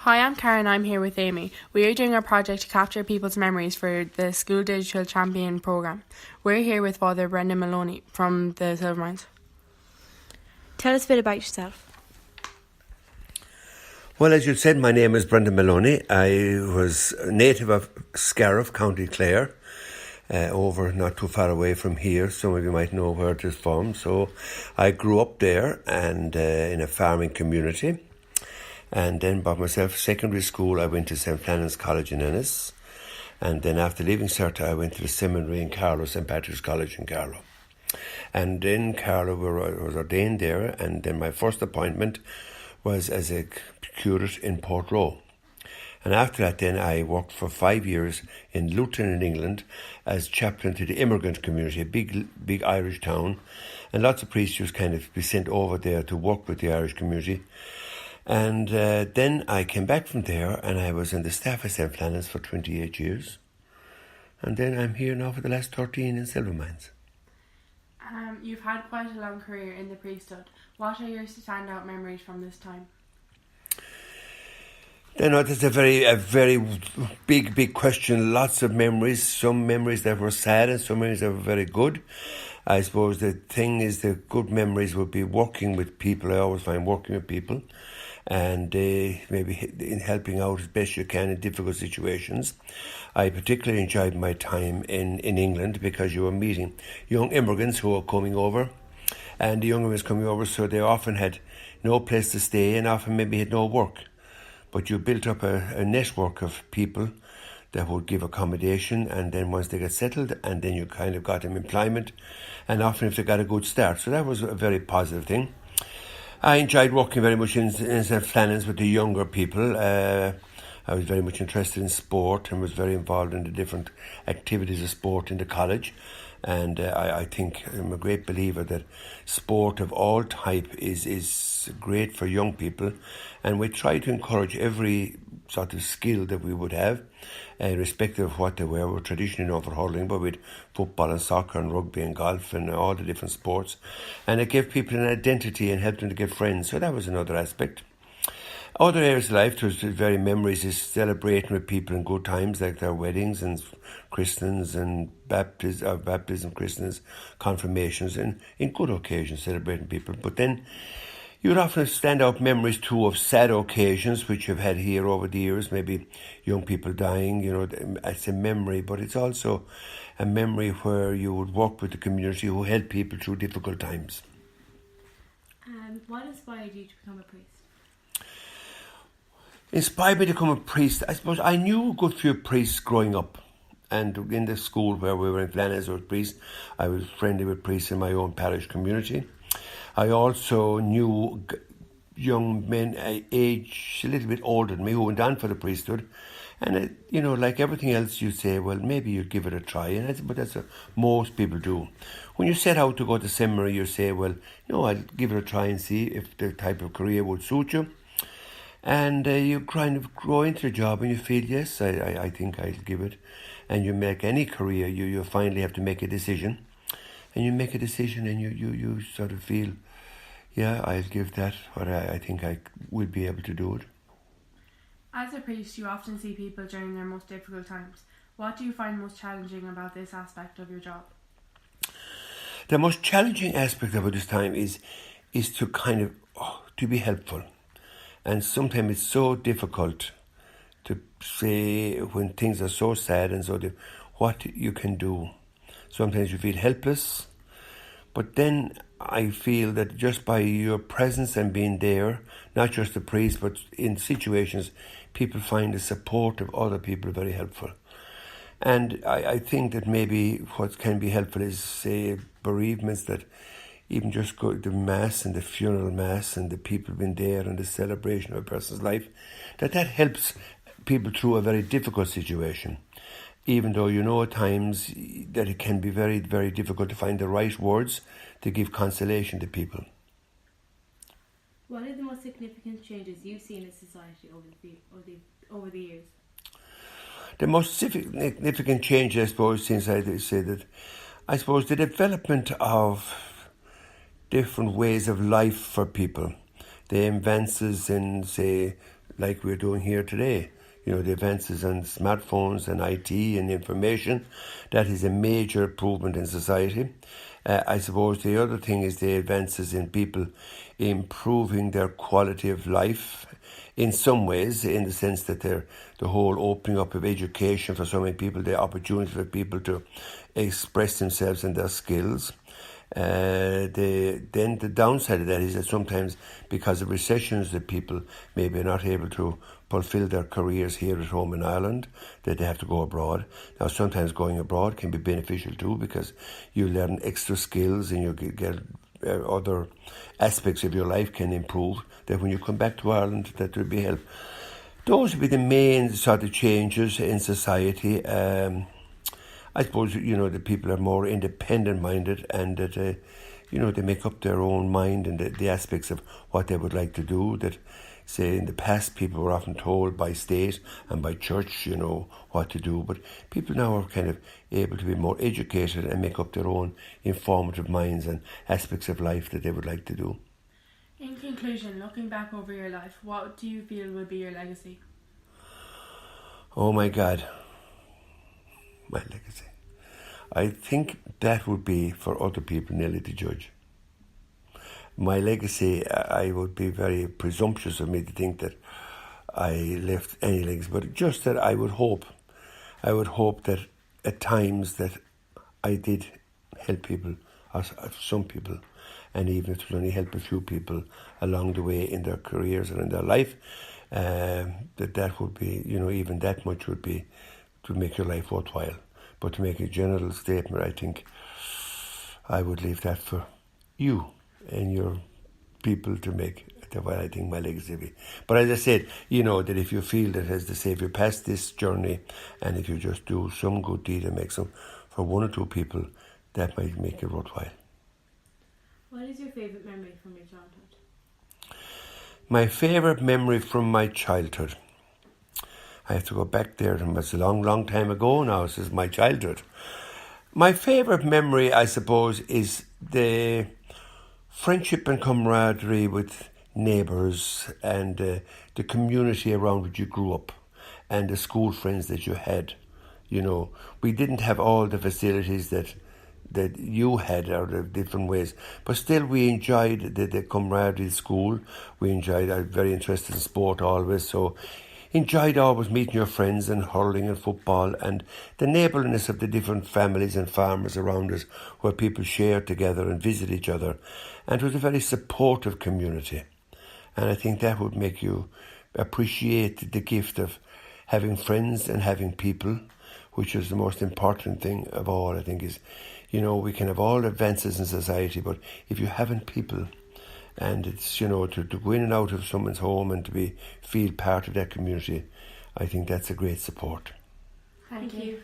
Hi, I'm Karen. I'm here with Amy. We are doing a project to capture people's memories for the School Digital Champion programme. We're here with Fr Brendan Moloney from the Silvermines. Tell us a bit about yourself. Well, as you said, my name is Brendan Moloney. I was a native of Scariff, County Clare, over not too far away from here. Some of you might know where it is from. So I grew up there and in a farming community. And then by myself, secondary school, I went to St. Flannan's College in Ennis. And then after leaving CERTA, I went to the seminary in Carlow, St. Patrick's College in Carlow. And in Carlow, I was ordained there. And then my first appointment was as a curate in Portroe. And after that, then I worked for 5 years in Luton in England as chaplain to the immigrant community, a big Irish town. And lots of priests used kind of be sent over there to work with the Irish community. And then I came back from there and I was in the staff of St. Flannan's for 28 years. And then I'm here now for the last 13 in Silvermines. You've had quite a long career in the priesthood. What are your standout memories from this time? You know, that's a very big question. Lots of memories. Some memories that were sad and some memories that were very good. I suppose the thing is the good memories would be working with people. I always find working with people and maybe in helping out as best you can in difficult situations. I particularly enjoyed my time in England because you were meeting young immigrants who were coming over, and the young immigrants coming over, so they often had no place to stay and often maybe had no work. But you built up a network of people that would give accommodation, and then once they get settled, and then you kind of got them employment, and often if they got a good start. So that was a very positive thing. I enjoyed working very much in St. Flannan's with the younger people. I was very much interested in sport and was very involved in the different activities of sport in the college. And I think I'm a great believer that sport of all type is great for young people. And we try to encourage every sort of skill that we would have, irrespective of what they were. We're traditionally known for hurling, but with football and soccer and rugby and golf and all the different sports. And it gave people an identity and helped them to get friends. So that was another aspect. Other areas of life, there's very memories, is celebrating with people in good times, like their weddings and christenings and baptism, christenings, confirmations, and in good occasions, celebrating people. But then you would often stand out memories too of sad occasions, which you've had here over the years, maybe young people dying, you know, it's a memory, but it's also a memory where you would work with the community who help people through difficult times. What inspired you to become a priest? Inspired me to become a priest, I suppose I knew a good few priests growing up. And in the school where we were in Flannan's, I was a priest. I was friendly with priests in my own parish community. I also knew young men age a little bit older than me who went on for the priesthood. And, you know, like everything else, you say, well, maybe you'd give it a try. But that's what most people do. When you set out to go to seminary, you say, well, you know, I'll give it a try and see if the type of career would suit you. And you kind of grow into the job and you feel, yes, I think I'll give it. And you make any career, you finally have to make a decision. And you make a decision and you sort of feel, yeah, I'll give that, or I think I will be able to do it. As a priest, you often see people during their most difficult times. What do you find most challenging about this aspect of your job? The most challenging aspect of it this time is to kind of, to be helpful. And sometimes it's so difficult to say when things are so sad and so what you can do. Sometimes you feel helpless, but then I feel that just by your presence and being there, not just the priest, but in situations, people find the support of other people very helpful. And I think that maybe what can be helpful is, say, bereavements, that even just go to the mass and the funeral mass and the people being there and the celebration of a person's life, that helps people through a very difficult situation. Even though you know at times that it can be very, very difficult to find the right words to give consolation to people. What are the most significant changes you've seen in society over the years? The most significant change, I suppose, since I say that, I suppose the development of different ways of life for people, the advances in, say, like we're doing here today. You know, the advances in smartphones and IT and information, that is a major improvement in society. I suppose the other thing is the advances in people improving their quality of life in some ways, in the sense that the whole opening up of education for so many people, the opportunity for people to express themselves and their skills. Then the downside of that is that sometimes, because of recessions, that people maybe are not able to fulfill their careers here at home in Ireland, that they have to go abroad. Now, sometimes going abroad can be beneficial too, because you learn extra skills and you get other aspects of your life can improve, that when you come back to Ireland, that will be help. Those would be the main sort of changes in society. I suppose, you know, the people are more independent-minded, and that, you know, they make up their own mind and the aspects of what they would like to do. That, say, in the past, people were often told by state and by church, you know, what to do. But people now are kind of able to be more educated and make up their own informative minds and aspects of life that they would like to do. In conclusion, looking back over your life, what do you feel will be your legacy? Oh my God, my legacy. I think that would be for other people nearly to judge. My legacy, I would be very presumptuous of me to think that I left any legacy, but just that I would hope that at times that I did help people, or some people, and even if it would only help a few people along the way in their careers and in their life, that would be, you know, even that much would be to make your life worthwhile. But to make a general statement, I think I would leave that for you and your people to make what I think my legacy will be. But as I said, you know, that if you feel that, as they say, if you pass this journey and if you just do some good deed and make some for one or two people, that might make it worthwhile. What is your favourite memory from your childhood? My favourite memory from my childhood. I have to go back there. It's a long, long time ago now. This is my childhood. My favourite memory, I suppose, is the friendship and camaraderie with neighbours and the community around which you grew up and the school friends that you had. You know, we didn't have all the facilities that you had, or the different ways, but still we enjoyed the camaraderie at school. We enjoyed, I was very interested in sport always, so enjoyed always meeting your friends and hurling and football, and the neighbourliness of the different families and farmers around us, where people shared together and visit each other. And it was a very supportive community. And I think that would make you appreciate the gift of having friends and having people, which is the most important thing of all, I think, is, you know, we can have all advances in society, but if you haven't people, and it's, you know, to go in and out of someone's home and to feel part of that community, I think that's a great support. Thank you.